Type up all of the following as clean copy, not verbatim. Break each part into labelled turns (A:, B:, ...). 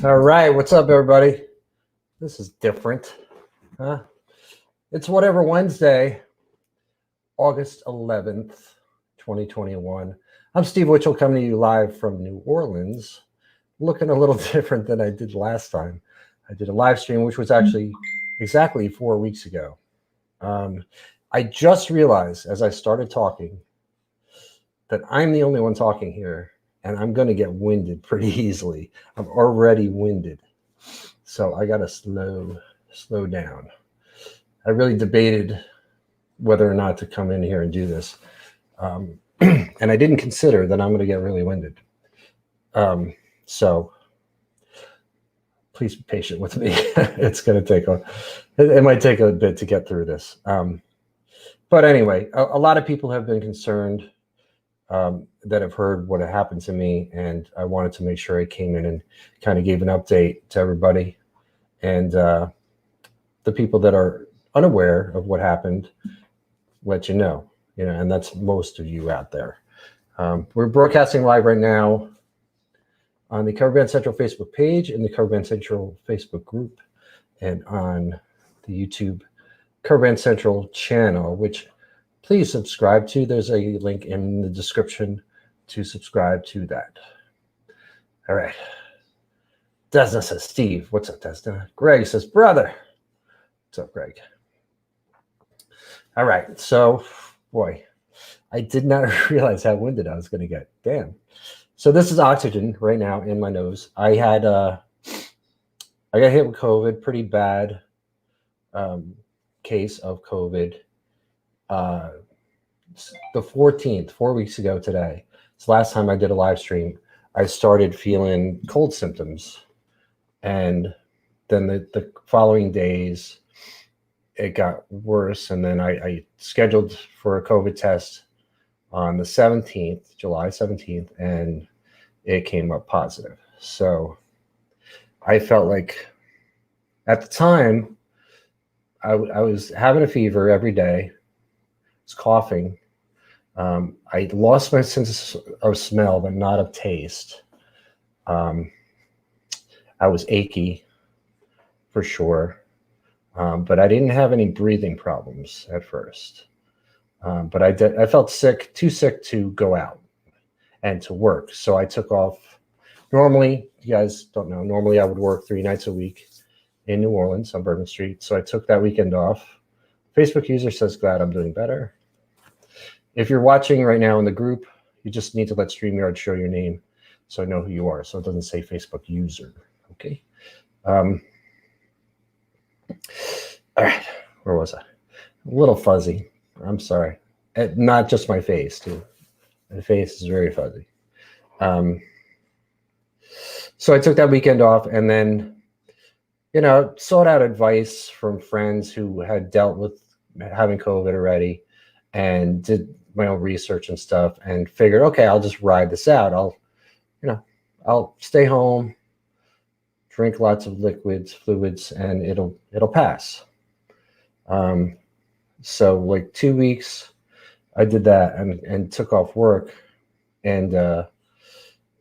A: All right, what's up, everybody? This is different. Huh? It's Whatever Wednesday, August 11th, 2021. I'm Steve Witchell coming to you live from New Orleans, looking a little different than I did last time. I did a live stream, which was actually exactly 4 weeks ago. I just realized as I started talking that I'm the only one talking here, and I'm going to get winded pretty easily. I'm already winded. So I got to slow down. I really debated whether or not to come in here and do this. And I didn't consider that I'm going to get really winded. So please be patient with me. It might take a bit to get through this. But anyway, a lot of people have been concerned that have heard what happened to me. And I wanted to make sure I came in and kind of gave an update to everybody. And the people that are unaware of what happened, let you know, and that's most of you out there. We're broadcasting live right now on the Cover Band Central Facebook page, in the Cover Band Central Facebook group, and on the YouTube Cover Band Central channel, which please subscribe to. There's a link in the description to subscribe to that. All right. Desna says, Steve, what's up, Desna? Greg says, brother. What's up, Greg? All right. So, boy, I did not realize how winded I was going to get. Damn. So this is oxygen right now in my nose. I got hit with COVID, pretty bad case of COVID. The 14th, 4 weeks ago today. It's the last time I did a live stream. I started feeling cold symptoms. And then the following days, it got worse. And then I scheduled for a COVID test on the 17th, July 17th, and it came up positive. So I felt like at the time, I was having a fever every day. I was coughing. I lost my sense of smell, but not of taste. I was achy for sure, but I didn't have any breathing problems at first. But I felt sick, too sick to go out and to work. So I took off. Normally, you guys don't know, normally I would work 3 nights a week in New Orleans on Bourbon Street. So I took that weekend off. Facebook user says, glad I'm doing better. If you're watching right now in the group, you just need to let StreamYard show your name so I know who you are. So it doesn't say Facebook user. Okay. All right. Where was I? A little fuzzy. I'm sorry. Not just my face, too. My face is very fuzzy. So I took that weekend off and then, sought out advice from friends who had dealt with having COVID already and did my own research and stuff and figured, okay, I'll just ride this out. I'll stay home, drink lots of fluids, and it'll pass. So like 2 weeks, I did that and took off work, and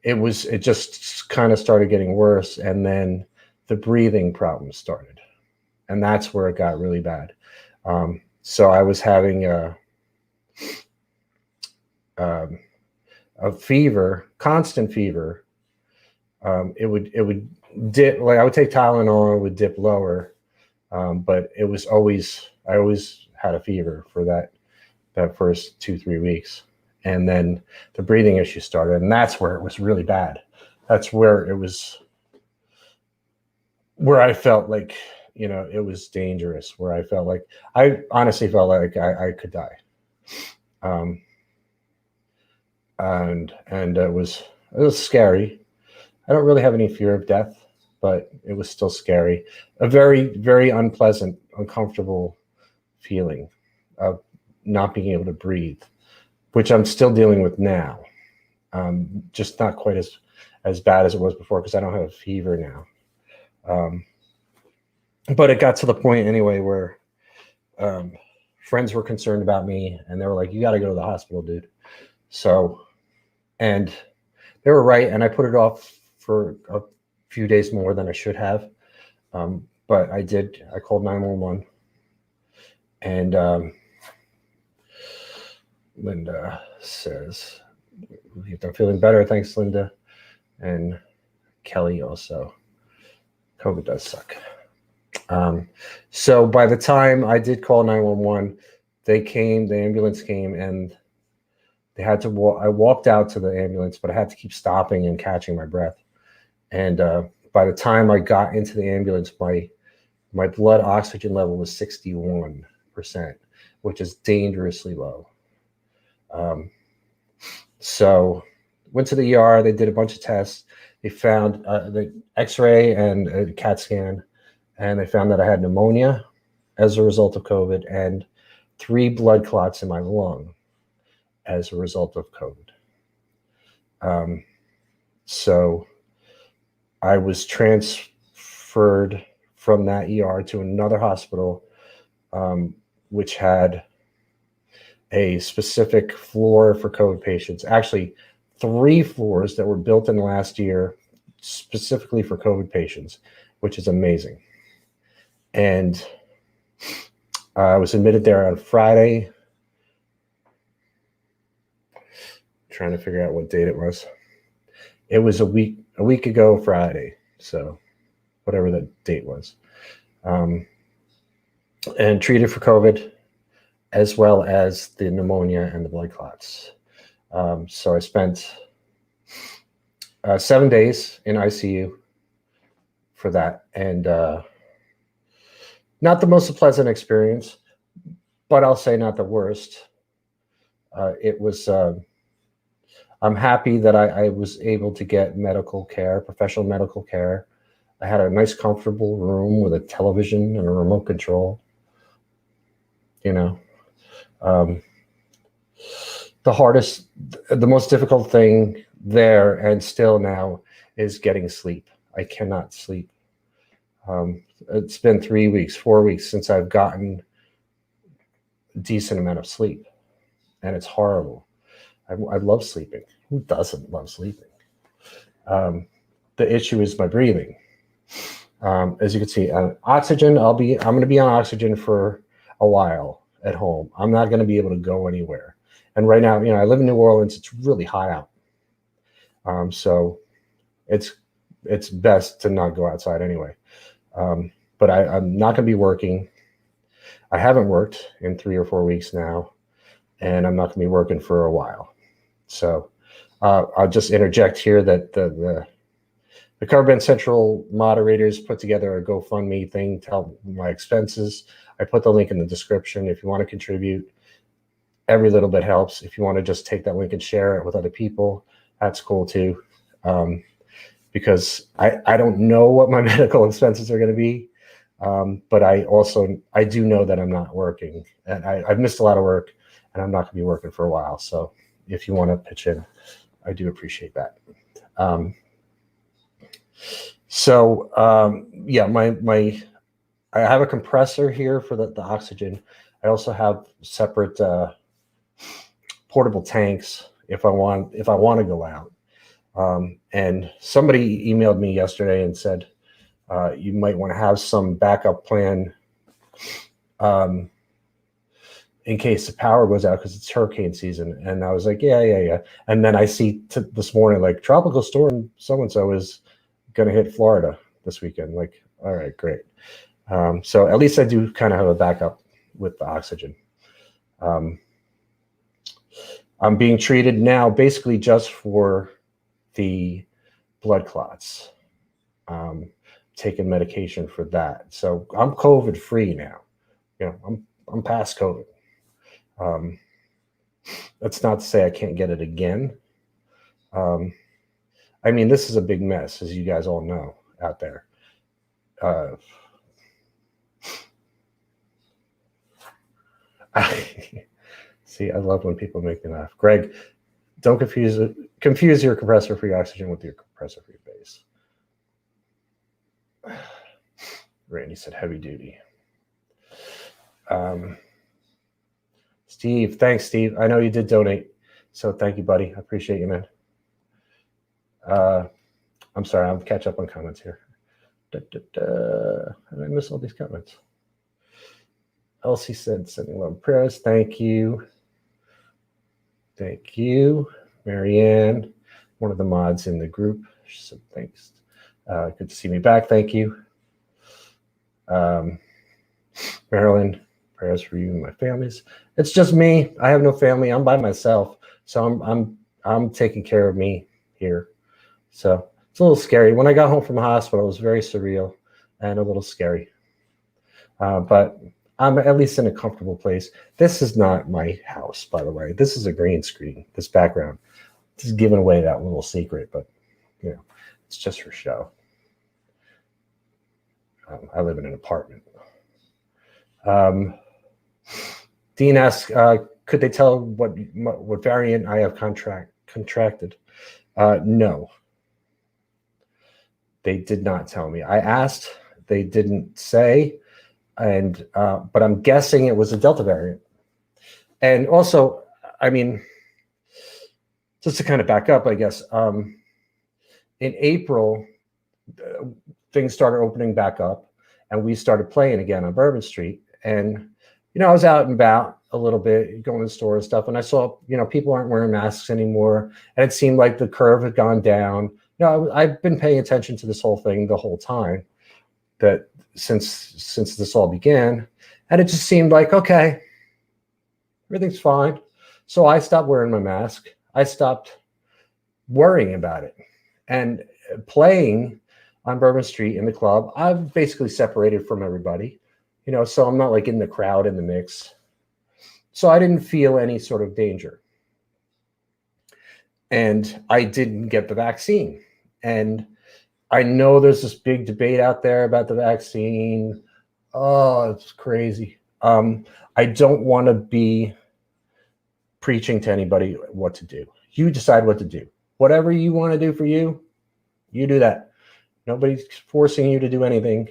A: it just kind of started getting worse, and then the breathing problems started, and that's where it got really bad. So I was having a fever, constant fever. It would dip, like I would take Tylenol, it would dip lower, but I always had a fever for that first 2-3 weeks, and then the breathing issue started, and that's where it was really bad. That's where I felt like it was dangerous. Where I honestly felt like I could die, and it was scary. I don't really have any fear of death, but it was still scary. A very, very unpleasant, uncomfortable feeling of not being able to breathe, which I'm still dealing with now. Just not quite as bad as it was before because I don't have a fever now. But it got to the point anyway where friends were concerned about me, and they were like, you got to go to the hospital, dude. So, and they were right, and I put it off for few days more than I should have. But I did. I called 911, and Linda says, I'm feeling better. Thanks, Linda. And Kelly also. COVID does suck. So by the time I did call 911, they came, the ambulance came, and they had to walk. I walked out to the ambulance, but I had to keep stopping and catching my breath. And by the time I got into the ambulance, my blood oxygen level was 61%, which is dangerously low. So went to the ER. They did a bunch of tests. They found the X-ray and a CAT scan, and they found that I had pneumonia as a result of COVID and 3 blood clots in my lung as a result of COVID. So I was transferred from that ER to another hospital, which had a specific floor for COVID patients. Actually, 3 floors that were built in the last year specifically for COVID patients, which is amazing. And I was admitted there on Friday. Trying to figure out what date it was. It was a week ago Friday, so whatever the date was. And treated for COVID, as well as the pneumonia and the blood clots. So I spent 7 days in ICU for that, and not the most pleasant experience, but I'll say not the worst. It was. I'm happy that I was able to get medical care, professional medical care. I had a nice, comfortable room with a television and a remote control. The most difficult thing there and still now is getting sleep. I cannot sleep. It's been 3 weeks, 4 weeks since I've gotten a decent amount of sleep, and it's horrible. I love sleeping. Who doesn't love sleeping? The issue is my breathing. As you can see, oxygen. I'm going to be on oxygen for a while at home. I'm not going to be able to go anywhere. And right now, I live in New Orleans. It's really hot out. So it's best to not go outside anyway. But I'm not going to be working. I haven't worked in 3 or 4 weeks now, and I'm not going to be working for a while. So I'll just interject here that the Carbon Central moderators put together a GoFundMe thing to help my expenses. I put the link in the description. If you want to contribute, every little bit helps. If you want to just take that link and share it with other people, that's cool too. Because I don't know what my medical expenses are going to be. But I do know that I'm not working, and I've missed a lot of work, and I'm not going to be working for a while. So if you want to pitch in, I do appreciate that. I have a compressor here for the oxygen. I also have separate portable tanks if I want to go out. And somebody emailed me yesterday and said you might want to have some backup plan in case the power goes out because it's hurricane season. And I was like, yeah. And then I see this morning, like, tropical storm so-and-so is going to hit Florida this weekend. Like, all right, great. So at least I do kind of have a backup with the oxygen. I'm being treated now basically just for the blood clots. Taking medication for that. So I'm COVID free now. I'm past COVID. That's not to say I can't get it again. I mean, this is a big mess, as you guys all know out there. See, I love when people make me laugh. Greg, don't confuse your compressor for your oxygen with your compressor for your base. Randy said heavy duty. Steve, thanks, Steve. I know you did donate, so thank you, buddy. I appreciate you, man. I'm sorry, I'll catch up on comments here. How did I miss all these comments? Elsie said, sending love and prayers. Thank you. Thank you. Marianne, one of the mods in the group. She said, thanks. Good to see me back. Thank you. Marilyn, prayers for you and my families. It's just me. I have no family. I'm by myself. So I'm taking care of me here. So it's a little scary. When I got home from the hospital, it was very surreal and a little scary. But I'm at least in a comfortable place. This is not my house, by the way. This is a green screen, this background. Just giving away that little secret, but you know, it's just for show. I live in an apartment. Dean asks, could they tell what variant I have contracted? No. They did not tell me. I asked, they didn't say, and but I'm guessing it was a Delta variant. And also, I mean, just to kind of back up, I guess, in April, things started opening back up, and we started playing again on Bourbon Street. And you know, I was out and about a little bit, going to the store and stuff, and I saw, you know, people aren't wearing masks anymore, and it seemed like the curve had gone down. You know, I've been paying attention to this whole thing the whole time, that since this all began, and it just seemed like, okay, everything's fine. So I stopped wearing my mask. I stopped worrying about it, and playing on Bourbon Street in the club, I've basically separated from everybody, you know, so I'm not like in the crowd in the mix. So I didn't feel any sort of danger. And I didn't get the vaccine. And I know there's this big debate out there about the vaccine. Oh, it's crazy. I don't want to be preaching to anybody what to do. You decide what to do. Whatever you want to do for you, you do that. Nobody's forcing you to do anything.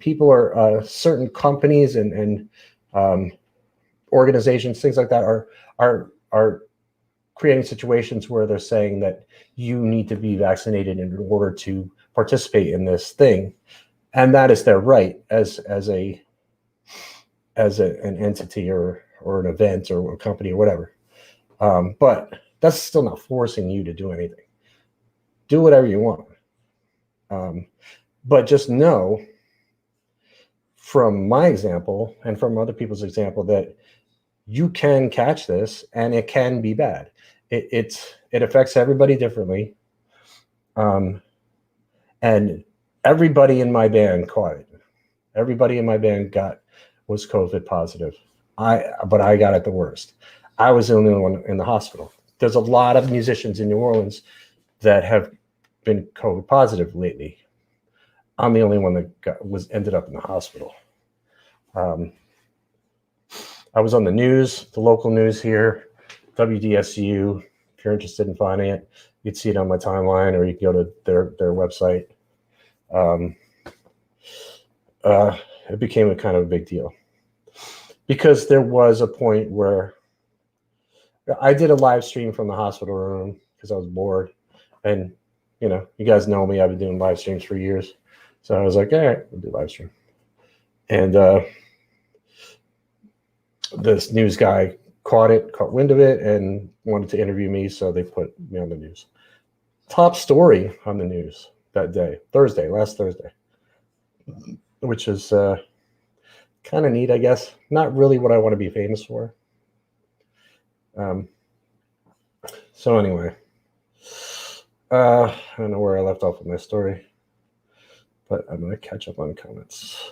A: People are certain companies and organizations, things like that, are creating situations where they're saying that you need to be vaccinated in order to participate in this thing, and that is their right as an entity or an event or a company or whatever. But that's still not forcing you to do anything. Do whatever you want. But just know from my example and from other people's example that you can catch this and it can be bad. It affects everybody differently. And everybody in my band caught it. Everybody in my band was COVID positive. But I got it the worst. I was the only one in the hospital. There's a lot of musicians in New Orleans that have been COVID positive lately. I'm the only one that ended up in the hospital. I was on the news, the local news here, WDSU. If you're interested in finding it, you can see it on my timeline, or you can go to their website. It became a kind of a big deal because there was a point where I did a live stream from the hospital room because I was bored, and you know, you guys know me. I've been doing live streams for years, so I was like, all right, we'll do live stream. And this news guy caught wind of it and wanted to interview me, so they put me on the news. Top story on the news that day, last Thursday, which is kind of neat, I guess. Not really what I want to be famous for. So anyway, I don't know where I left off with my story, but I'm going to catch up on comments.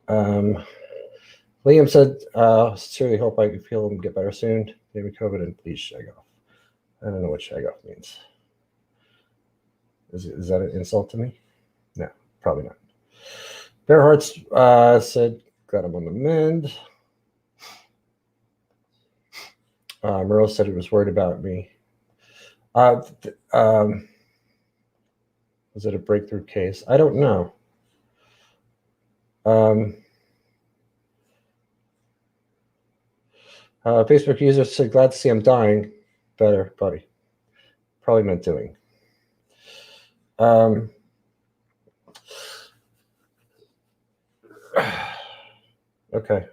A: Liam said, sincerely hope I can feel and get better soon. David COVID and please shag off. I don't know what shag off means. Is that an insult to me? No, probably not. Bear Hearts said, got him on the mend. Merle said he was worried about me. Was it a breakthrough case? I don't know. Facebook user said, glad to see I'm dying better, buddy. Probably meant doing. Um, okay.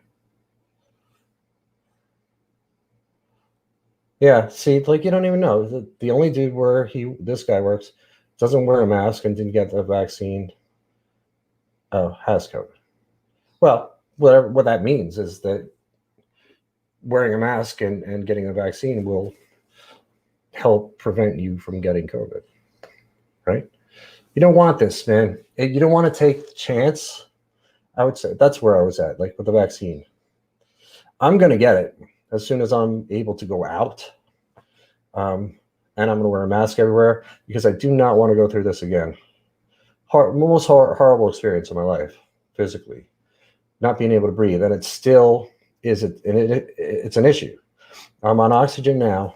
A: Yeah. See, like you don't even know. The only dude where this guy works doesn't wear a mask and didn't get the vaccine. Oh, has COVID. Well, whatever what that means is that wearing a mask and getting a vaccine will help prevent you from getting COVID, right? You don't want this, man. You don't want to take the chance. I would say that's where I was at, like with the vaccine. I'm going to get it as soon as I'm able to go out. And I'm going to wear a mask everywhere because I do not want to go through this again. Most horrible experience of my life, physically, not being able to breathe. And it still is, it's an issue. I'm on oxygen now,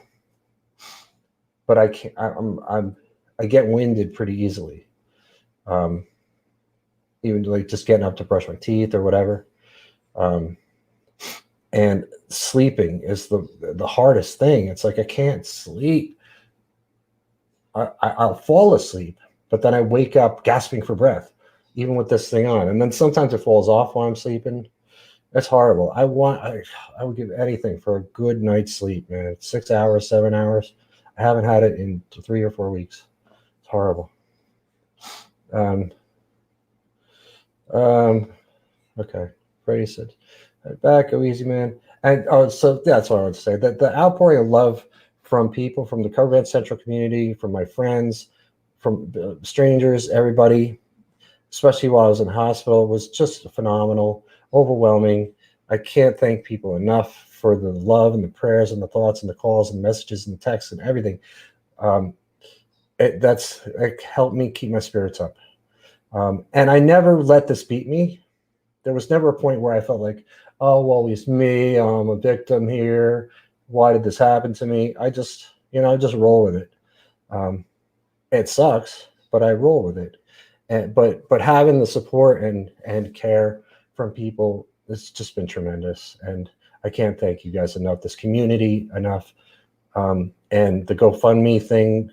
A: but I can't, I get winded pretty easily. Even like just getting up to brush my teeth or whatever. And sleeping is the hardest thing. It's like I can't sleep. I'll fall asleep, but then I wake up gasping for breath, even with this thing on. And then sometimes it falls off while I'm sleeping. That's horrible. I would give anything for a good night's sleep, man. 6 hours, 7 hours. I haven't had it in 3 or 4 weeks. It's horrible. Okay. Freddie said, back, go easy, man. And so that's what I want to say. That the outpouring of love from people, from the COVID Central community, from my friends, from strangers, everybody, especially while I was in hospital, was just phenomenal, overwhelming. I can't thank people enough for the love and the prayers and the thoughts and the calls and messages and the texts and everything. It helped me keep my spirits up. And I never let this beat me. There was never a point where I felt like, oh, well, it's me. I'm a victim here. Why did this happen to me? I just roll with it. It sucks, but I roll with it. But having the support and care from people, it's just been tremendous. And I can't thank you guys enough, this community enough. And the GoFundMe thing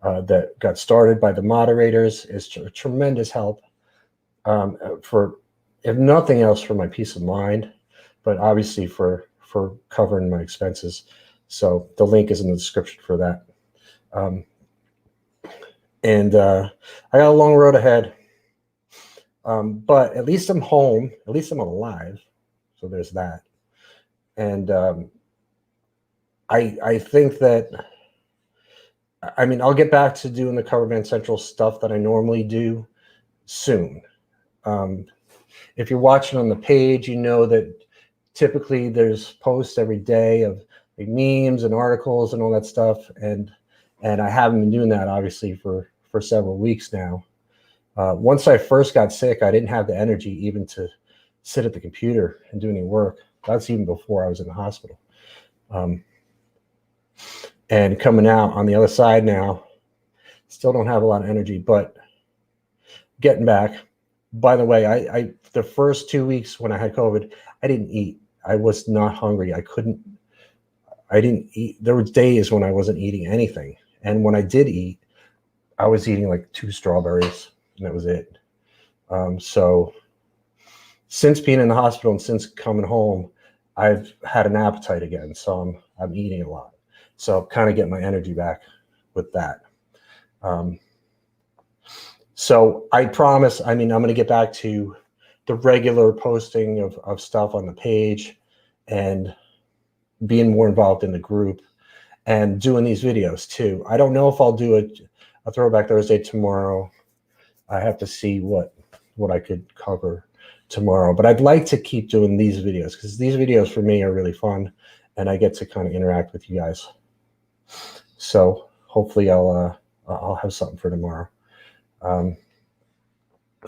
A: that got started by the moderators is a tremendous help for, if nothing else, for my peace of mind, but obviously for covering my expenses. So the link is in the description for that. And I got a long road ahead. But at least I'm home. At least I'm alive. So there's that. And I think that, I mean, I'll get back to doing the Cover Band Central stuff that I normally do soon. If you're watching on the page, you know that typically there's posts every day of like memes and articles and all that stuff. And I haven't been doing that, obviously, for several weeks now. Once I first got sick, I didn't have the energy even to sit at the computer and do any work. That's even before I was in the hospital. And coming out on the other side now, still don't have a lot of energy, but getting back. By the way, I the first 2 weeks when I had COVID, I didn't eat. I was not hungry. I didn't eat. There were days when I wasn't eating anything. And when I did eat, I was eating like 2 strawberries and that was it. So since being in the hospital and since coming home, I've had an appetite again. So I'm eating a lot. So kind of get my energy back with that. So I promise, I mean, I'm going to get back to the regular posting of stuff on the page and being more involved in the group and doing these videos too. I don't know if I'll do a Throwback Thursday tomorrow. I have to see what I could cover tomorrow, but I'd like to keep doing these videos because these videos for me are really fun and I get to kind of interact with you guys. So hopefully I'll have something for tomorrow. All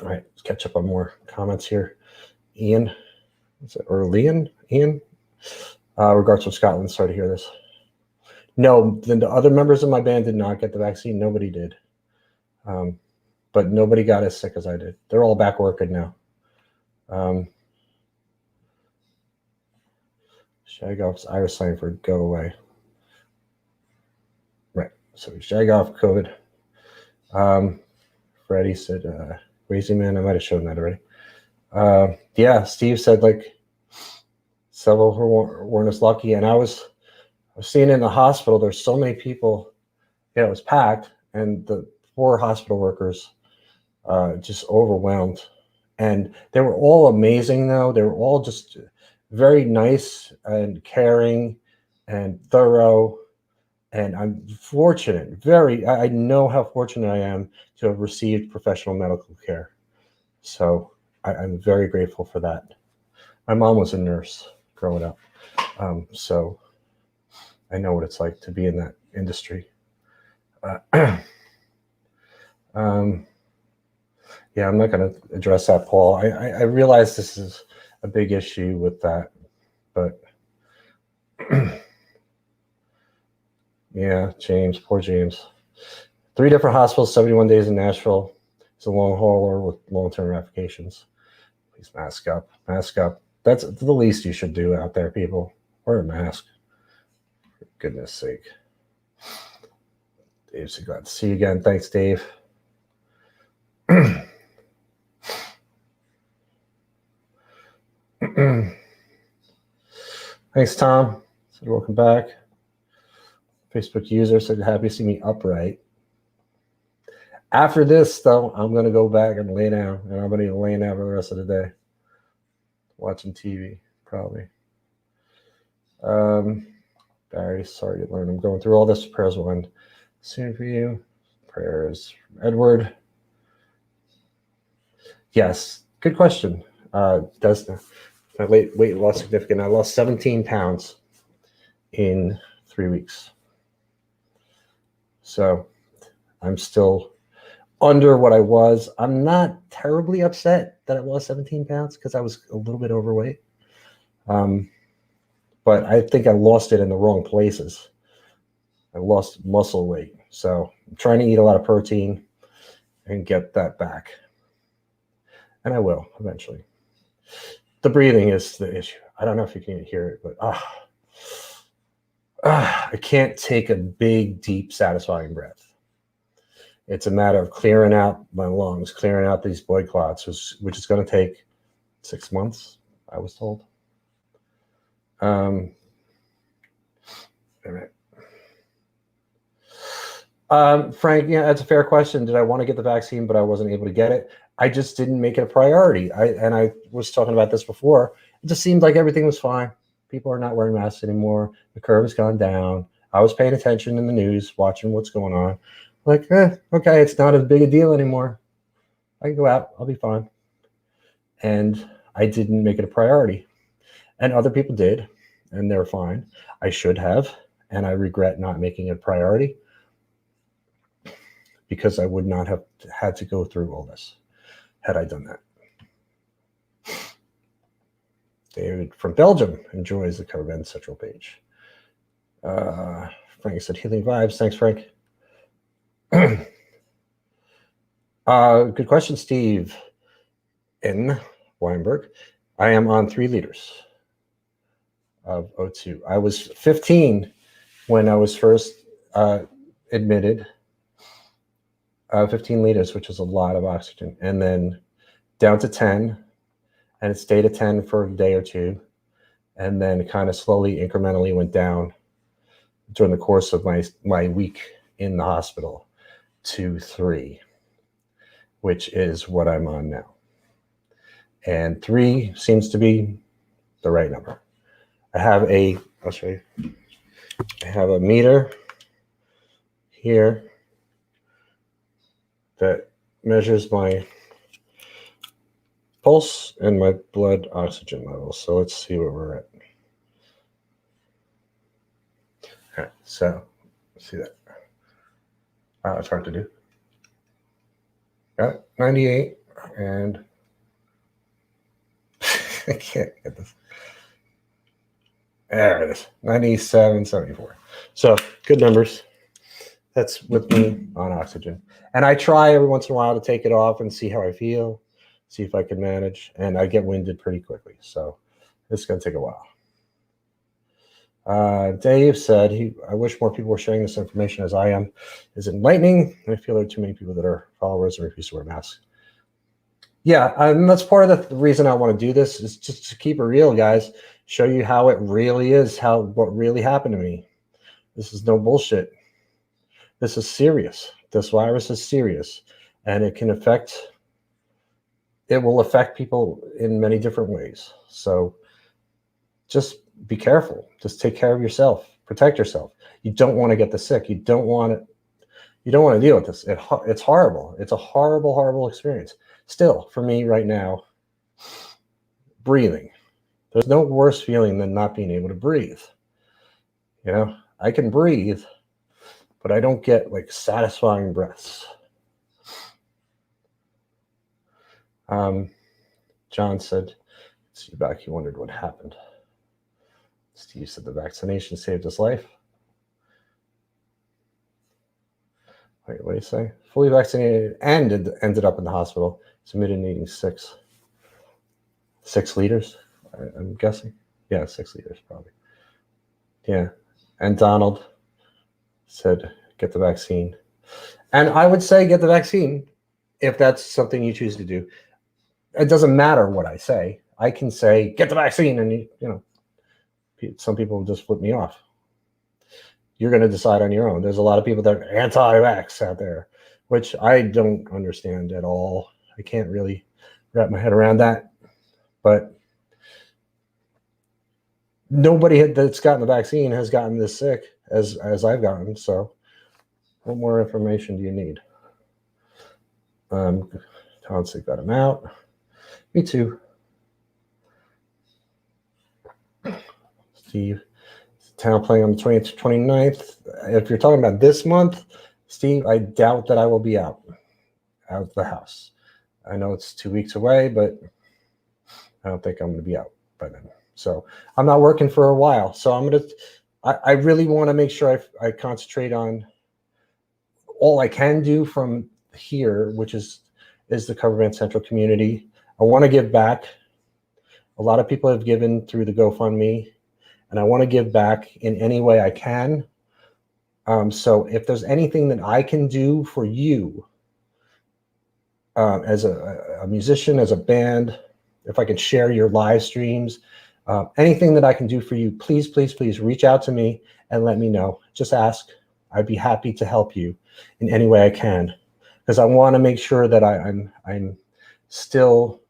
A: right, let's catch up on more comments here. Ian, Ian? Regards from Scotland, sorry to hear this. No, the other members of my band did not get the vaccine. Nobody did. But nobody got as sick as I did. They're all back working now. Shagoff's Irish sign for go away. Right. So Shagoff COVID. Freddie said, crazy man. I might have shown that already. Yeah, Steve said like several weren't as lucky. And I was seeing in the hospital, there's so many people, yeah, it was packed, and the poor hospital workers just overwhelmed. And they were all amazing, though. They were all just very nice and caring and thorough. And I'm fortunate, I know how fortunate I am to have received professional medical care. So I'm very grateful for that. My mom was a nurse growing up. So I know what it's like to be in that industry. Yeah, I'm not going to address that, Paul. I realize this is a big issue with that, but yeah, James, poor James. 3 different hospitals, 71 days in Nashville. It's a long hauler with long-term ramifications. Please mask up. Mask up. That's the least you should do out there, people. Wear a mask. For goodness sake. Dave said, glad to see you again. Thanks, Dave. Thanks, Tom. Said, welcome back. Facebook user said, happy to see me upright. After this, though, I'm going to go back and lay down, and I'm going to be laying down for the rest of the day. Watching TV, probably. Barry, sorry to learn. I'm going through all this. Prayers will end soon for you. Prayers from Edward. Yes, good question. Does my weight loss significant? I lost 17 pounds in 3 weeks. So I'm still under what I was. I'm not terribly upset that I lost 17 pounds because I was a little bit overweight. But I think I lost it in the wrong places. I lost muscle weight. So I'm trying to eat a lot of protein and get that back. And I will eventually. The breathing is the issue. I don't know if you can hear it, but I can't take a big, deep, satisfying breath. It's a matter of clearing out my lungs, clearing out these blood clots, which is going to take 6 months, I was told. All right. Frank, yeah, that's a fair question. Did I want to get the vaccine, but I wasn't able to get it? I just didn't make it a priority. I was talking about this before. It just seemed like everything was fine. People are not wearing masks anymore. The curve has gone down. I was paying attention in the news, watching what's going on. Like, okay, it's not as big a deal anymore. I can go out. I'll be fine. And I didn't make it a priority. And other people did, and they're fine. I should have, and I regret not making it a priority because I would not have had to go through all this had I done that. David from Belgium enjoys the Cover Band Central page. Frank said, healing vibes. Thanks, Frank. Good question, Steve. In Weinberg, I am on 3 liters of O2. I was 15 when I was first admitted. 15 liters, which is a lot of oxygen, and then down to 10, and it stayed at 10 for a day or two, and then kind of slowly, incrementally went down during the course of my week in the hospital to 3, which is what I'm on now. And 3 seems to be the right number. I'll show you. I have a meter here that measures my pulse and my blood oxygen level. So let's see where we're at. Okay, so let's see that. It's hard to do. Got 98, and I can't get this. There it is, 97.74. So good numbers. That's with me on oxygen. And I try every once in a while to take it off and see how I feel, see if I can manage. And I get winded pretty quickly. So this is going to take a while. Dave said, I wish more people were sharing this information as I am. Is enlightening. I feel there are too many people that are followers and refuse to wear masks. Yeah, and that's part of the reason I want to do this is just to keep it real, guys. Show you how it really is, what really happened to me. This is no bullshit. This is serious. This virus is serious, and it will affect people in many different ways. So just be careful. Just take care of yourself. Protect yourself. You don't want to get the sick. You don't want to deal with this. It's horrible. It's a horrible, horrible experience. Still, for me right now, breathing. There's no worse feeling than not being able to breathe. You know, I can breathe, but I don't get like satisfying breaths. John said, see you back. He wondered what happened. Steve said the vaccination saved his life. Wait, what do you say? Fully vaccinated and ended up in the hospital. Submitted needing 6 liters, I'm guessing. Yeah, 6 liters probably. Yeah. And Donald said, get the vaccine. And I would say get the vaccine if that's something you choose to do. It doesn't matter what I say. I can say, get the vaccine, and you know, some people just flip me off. You're going to decide on your own. There's a lot of people that are anti-vax out there, which I don't understand at all. I can't really wrap my head around that. But nobody that's gotten the vaccine has gotten this sick as I've gotten. So what more information do you need? Tonsi got him out. Me too. Steve, town playing on the 20th to 29th. If you're talking about this month, Steve, I doubt that I will be out of the house. I know it's 2 weeks away, but I don't think I'm going to be out by then. So I'm not working for a while. So I really want to make sure I concentrate on all I can do from here, which is the Cover Band Central community. I want to give back. A lot of people have given through the GoFundMe, and I want to give back in any way I can. So if there's anything that I can do for you as a musician, as a band, if I can share your live streams, anything that I can do for you, please, please, please reach out to me and let me know. Just ask. I'd be happy to help you in any way I can, because I want to make sure that I'm still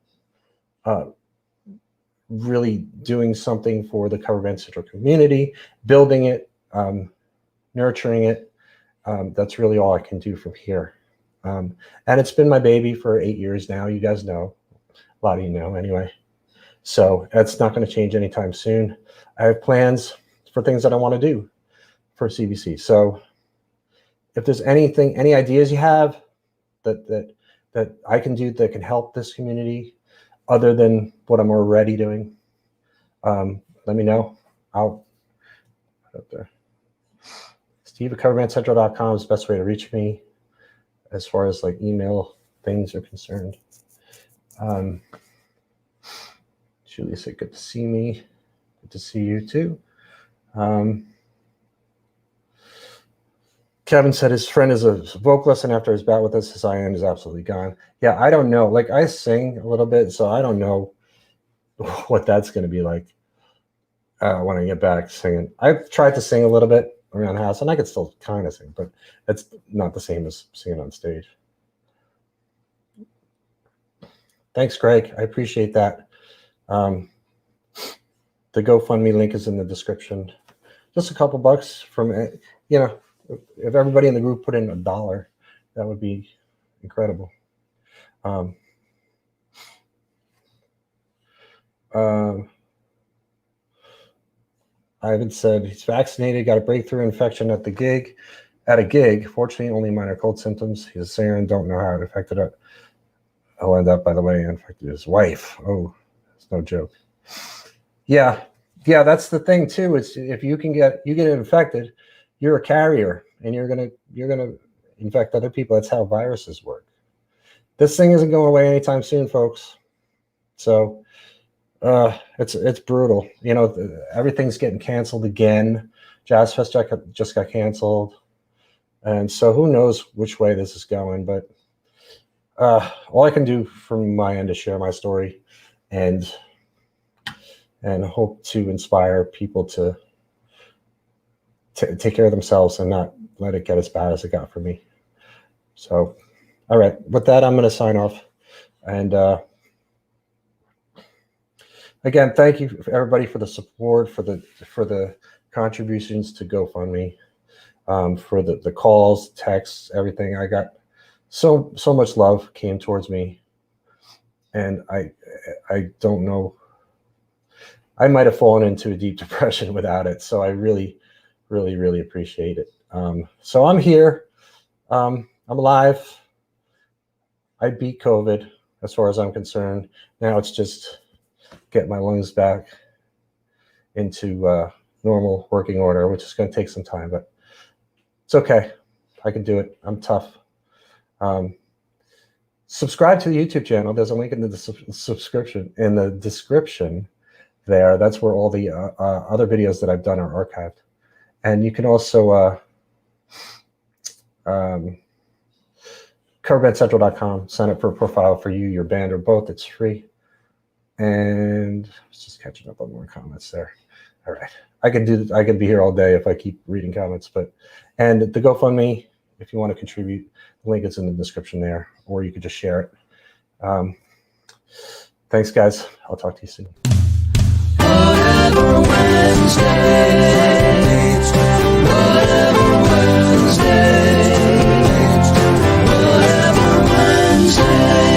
A: really doing something for the Cover Band Central community, building it, nurturing it. That's really all I can do from here. And it's been my baby for 8 years now. You guys know, a lot of you know anyway. So that's not going to change anytime soon. I have plans for things that I want to do for CBC. So if there's anything, any ideas you have that I can do that can help this community other than what I'm already doing, let me know. I'll put up there. Steve at coverbandcentral.com is the best way to reach me as far as like email things are concerned. Julie said, good to see me. Good to see you too. Kevin said his friend is a vocalist, and after his bout with us, his IN is absolutely gone. Yeah, I don't know. Like, I sing a little bit, so I don't know what that's going to be like when I get back singing. I've tried to sing a little bit around the house, and I could still kind of sing, but it's not the same as singing on stage. Thanks, Greg. I appreciate that. The GoFundMe link is in the description. Just a couple bucks from, you know, if everybody in the group put in $1, that would be incredible. Ivan said he's vaccinated, got a breakthrough infection at a gig. Fortunately, only minor cold symptoms. He's a singer and don't know how it affected it. I'll end up, by the way, infected his wife. Oh, it's no joke. Yeah, that's the thing too. It's if you get infected, you're a carrier, and you're gonna infect other people. That's how viruses work. This thing isn't going away anytime soon, folks. So It's brutal. You know, everything's getting canceled again. Jazz Fest just got canceled, and so who knows which way this is going. But all I can do from my end is share my story, and hope to inspire people to take care of themselves and not let it get as bad as it got for me. So, all right, with that, I'm going to sign off. And again, thank you everybody for the support, for the contributions to GoFundMe, for the calls, texts, everything. I got so much love came towards me, and I don't know. I might have fallen into a deep depression without it. So I really, really, really appreciate it. So I'm here. I'm alive. I beat COVID as far as I'm concerned. Now it's just get my lungs back into normal working order, which is going to take some time, but it's okay. I can do it. I'm tough. Subscribe to the YouTube channel. There's a link in the subscription in the description there. That's where all the other videos that I've done are archived. And you can also coverbandcentral.com, sign up for a profile for you, your band, or both. It's free. And I was just catching up on more comments there. All right. I could be here all day if I keep reading comments, and the GoFundMe, if you want to contribute, the link is in the description there, or you could just share it. Thanks, guys. I'll talk to you soon.
B: Whatever Wednesday, whatever Wednesday, whatever Wednesday.